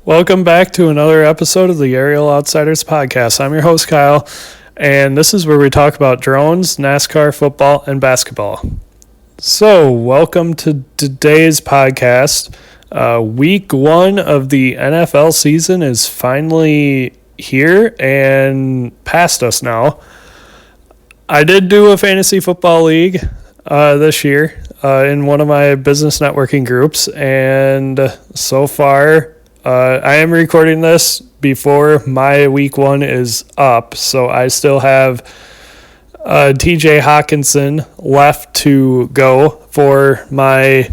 Welcome back to another episode of the Aerial Outsiders podcast. I'm your host, Kyle, and this is where we talk about drones, NASCAR, football, and basketball. So, welcome to today's podcast. Week 1 of the NFL season is finally here and past us now. I did do a fantasy football league this year in one of my business networking groups, and so far I am recording this before my week 1 is up, so I still have TJ Hawkinson left to go for my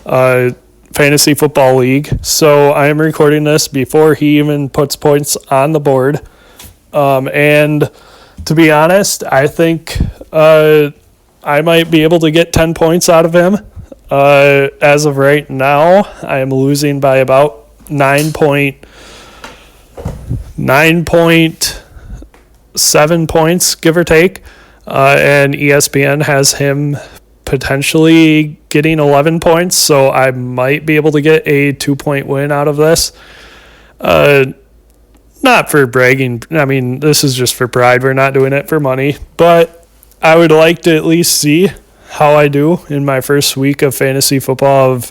fantasy football league. So I am recording this before he even puts points on the board. And to be honest, I think I might be able to get 10 points out of him. As of right now, I am losing by about 9.7 points, give or take. And ESPN has him potentially getting 11 points, so I might be able to get a 2-point win out of this. Not for bragging. I mean, this is just for pride. We're not doing it for money. But I would like to at least see how I do in my first week of fantasy football, of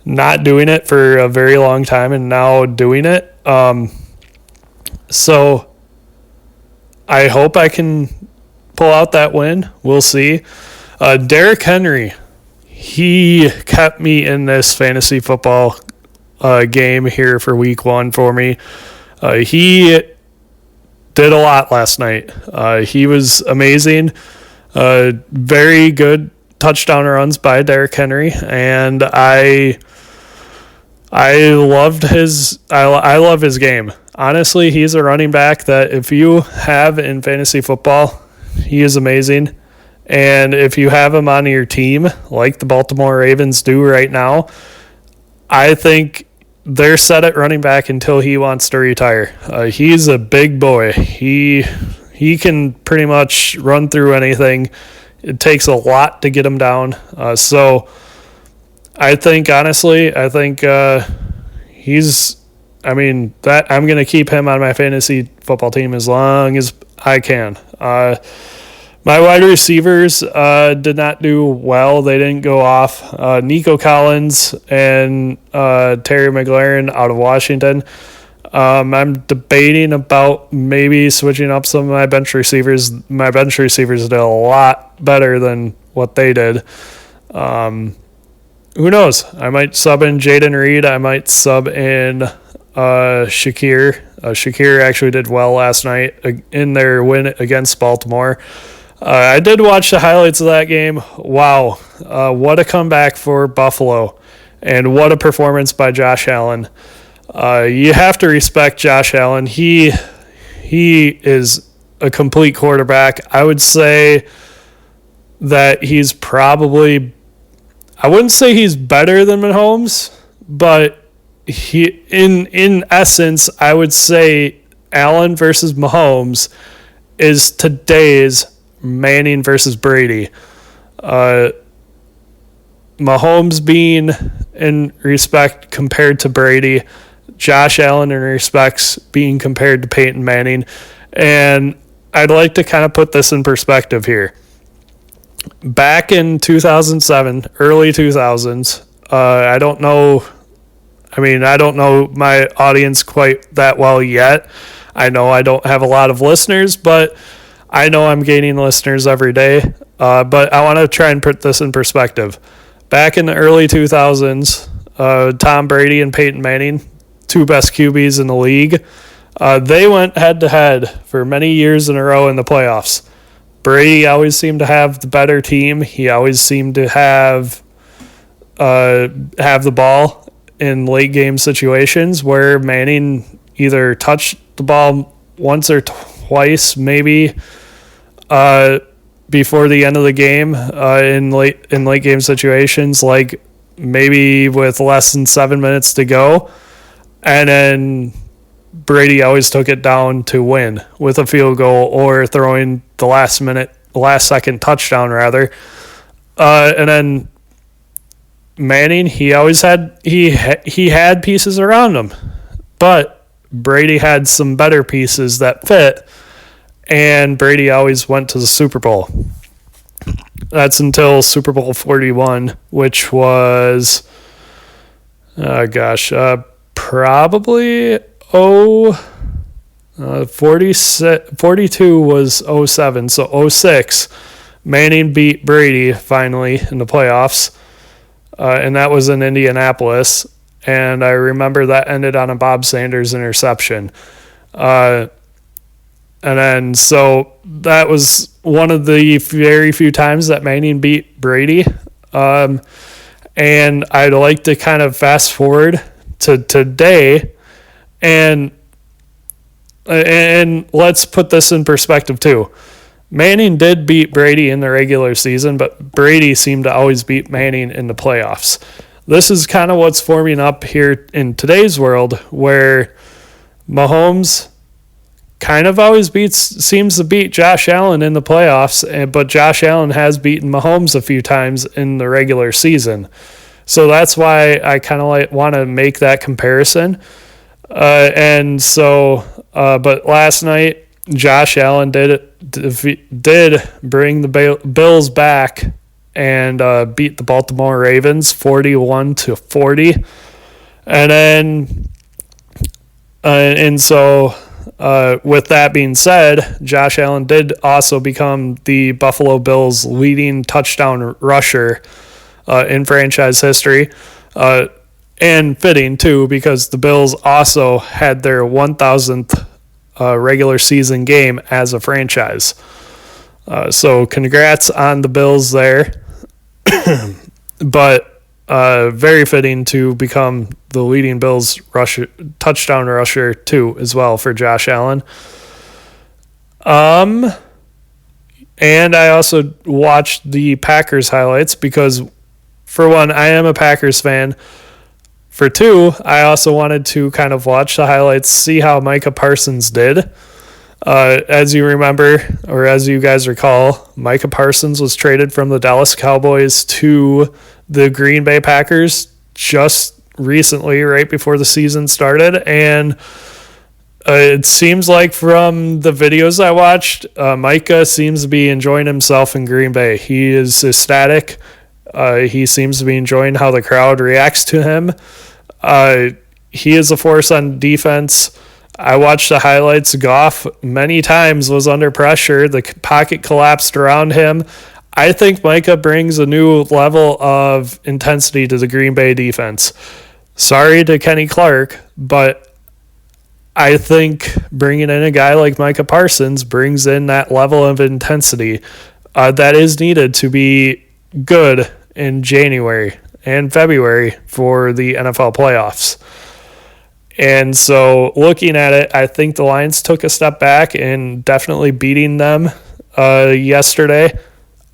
not doing it for a very long time and now doing it. So I hope I can pull out that win. We'll see. Derrick Henry, he kept me in this fantasy football game here for week 1 for me. He did a lot last night. He was amazing. Very good touchdown runs by Derrick Henry, and I loved I love his game. Honestly, he's a running back that if you have in fantasy football, he is amazing. And if you have him on your team, like the Baltimore Ravens do right now, I think they're set at running back until he wants to retire. He's a big boy. He can pretty much run through anything. It takes a lot to get him down. So I think, honestly, I'm going to keep him on my fantasy football team as long as I can. My wide receivers did not do well. They didn't go off. Nico Collins and Terry McLaurin out of Washington. I'm debating about maybe switching up some of my bench receivers. My bench receivers did a lot better than what they did. Who knows? I might sub in Jaden Reed. I might sub in Shakir. Shakir actually did well last night in their win against Baltimore. I did watch the highlights of that game. Wow. What a comeback for Buffalo. And what a performance by Josh Allen. You have to respect Josh Allen. He is a complete quarterback. I would say that he's probably, I wouldn't say he's better than Mahomes, but in essence, I would say Allen versus Mahomes is today's Manning versus Brady. Mahomes being in respect compared to Brady, Josh Allen in respects being compared to Peyton Manning. And I'd like to kind of put this in perspective here. Back in 2007, early 2000s, I don't know my audience quite that well yet. I know I don't have a lot of listeners, but I know I'm gaining listeners every day. But I want to try and put this in perspective. Back in the early 2000s, Tom Brady and Peyton Manning, two best QBs in the league, they went head-to-head for many years in a row in the playoffs. Brady always seemed to have the better team. He always seemed to have the ball in late-game situations where Manning either touched the ball once or twice, maybe, before the end of the game in late game situations, like maybe with less than 7 minutes to go, and then Brady always took it down to win with a field goal or throwing the last second touchdown rather. And then Manning, he always had he had pieces around him. but Brady had some better pieces that fit, and Brady always went to the Super Bowl. That's until Super Bowl 41, which was, probably 42 was 07, so 06. Manning beat Brady finally in the playoffs, and that was in Indianapolis. And I remember that ended on a Bob Sanders interception. And then, so that was one of the very few times that Manning beat Brady. And I'd like to kind of fast forward to today, and let's put this in perspective too. Manning did beat Brady in the regular season, but Brady seemed to always beat Manning in the playoffs. This is kind of what's forming up here in today's world, where Mahomes kind of always seems to beat Josh Allen in the playoffs, but Josh Allen has beaten Mahomes a few times in the regular season. So that's why I kind of want to make that comparison. But last night, Josh Allen did bring the Bills back and beat the Baltimore Ravens 41-40. And then, with that being said, Josh Allen did also become the Buffalo Bills' leading touchdown rusher in franchise history. And fitting, too, because the Bills also had their 1,000th regular season game as a franchise. So congrats on the Bills there. But very fitting to become the leading Bills touchdown rusher, too, as well, for Josh Allen. And I also watched the Packers highlights because, for one, I am a Packers fan. For two, I also wanted to kind of watch the highlights, see how Micah Parsons did. As you remember, or as you guys recall, Micah Parsons was traded from the Dallas Cowboys to the Green Bay Packers just recently, right before the season started. And it seems like from the videos I watched, Micah seems to be enjoying himself in Green Bay. He is ecstatic. He seems to be enjoying how the crowd reacts to him. He is a force on defense. I watched the highlights. Goff many times was under pressure. The pocket collapsed around him. I think Micah brings a new level of intensity to the Green Bay defense. Sorry to Kenny Clark, but I think bringing in a guy like Micah Parsons brings in that level of intensity that is needed to be good in January and February for the NFL playoffs. And so looking at it, I think the Lions took a step back and definitely beating them yesterday.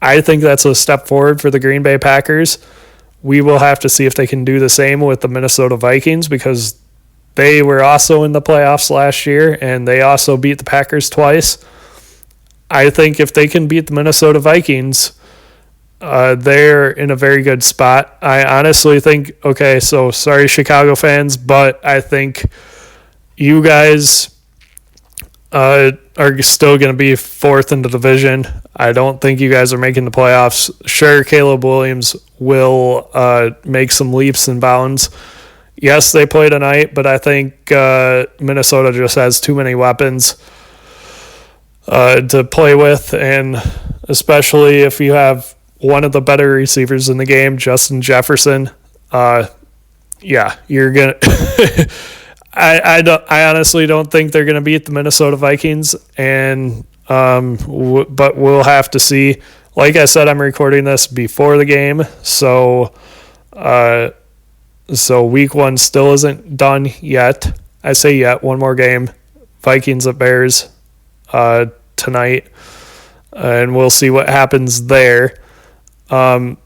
I think that's a step forward for the Green Bay Packers. We will have to see if they can do the same with the Minnesota Vikings, because they were also in the playoffs last year and they also beat the Packers twice. I think if they can beat the Minnesota Vikings, they're in a very good spot. I honestly think, okay, so sorry, Chicago fans, but I think you guys are still going to be fourth in the division. I don't think you guys are making the playoffs. Sure, Caleb Williams will make some leaps and bounds. Yes, they play tonight, but I think Minnesota just has too many weapons to play with, and especially if you have one of the better receivers in the game, Justin Jefferson. You're gonna. I honestly don't think they're gonna beat the Minnesota Vikings, and but we'll have to see. Like I said, I'm recording this before the game, so week one still isn't done yet. I say yet, one more game, Vikings at Bears tonight, and we'll see what happens there. Other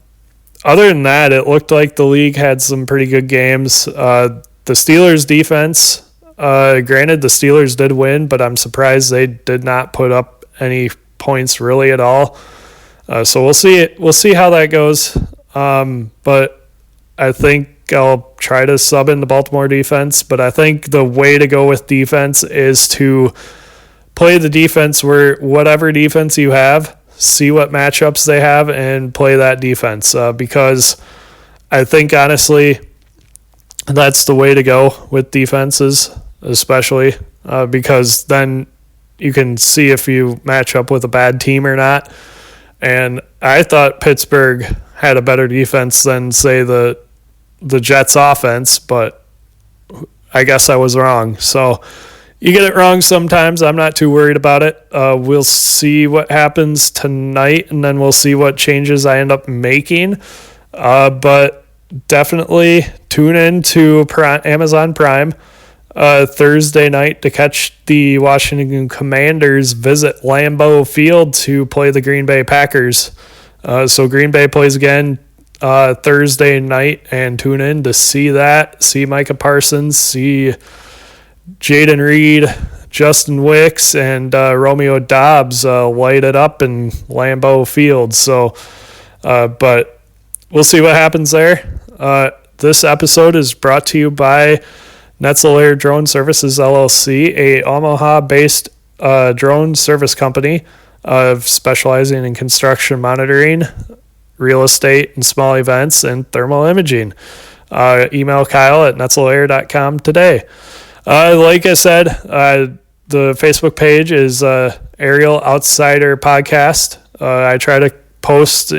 than that, it looked like the league had some pretty good games. The Steelers defense, granted the Steelers did win, but I'm surprised they did not put up any points really at all. So we'll see how that goes. But I think week I'll try to sub in the Baltimore defense, but I think the way to go with defense is to play the defense where whatever defense you have, see what matchups they have, and play that defense because I think, honestly, that's the way to go with defenses, especially because then you can see if you match up with a bad team or not. And I thought Pittsburgh had a better defense than, say, the Jets offense, but I guess I was wrong. So you get it wrong sometimes. I'm not too worried about it. We'll see what happens tonight, and then we'll see what changes I end up making. But definitely tune in to Amazon Prime Thursday night to catch the Washington Commanders visit Lambeau Field to play the Green Bay Packers. So Green Bay plays again Thursday night, and tune in to see that. See Micah Parsons, see Jaden Reed, Justin Wicks, and Romeo Dobbs light it up in Lambeau Field. So, but we'll see what happens there. This episode is brought to you by Netzler Drone Services, LLC, a Omaha-based drone service company specializing in construction monitoring, real estate and small events, and thermal imaging. Email Kyle at netzelair.com today. Like I said, the Facebook page is Aerial Outsider Podcast. I try to post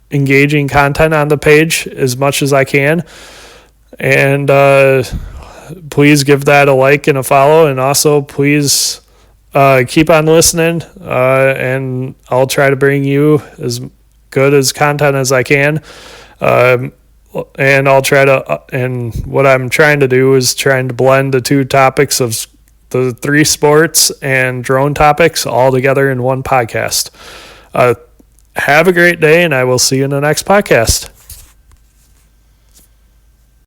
engaging content on the page as much as I can. And please give that a like and a follow. And also, please keep on listening. And I'll try to bring you as good as content as I can. And I'll try to, and what I'm trying to do is trying to blend the two topics of the three sports and drone topics all together in one podcast. Have a great day, and I will see you in the next podcast.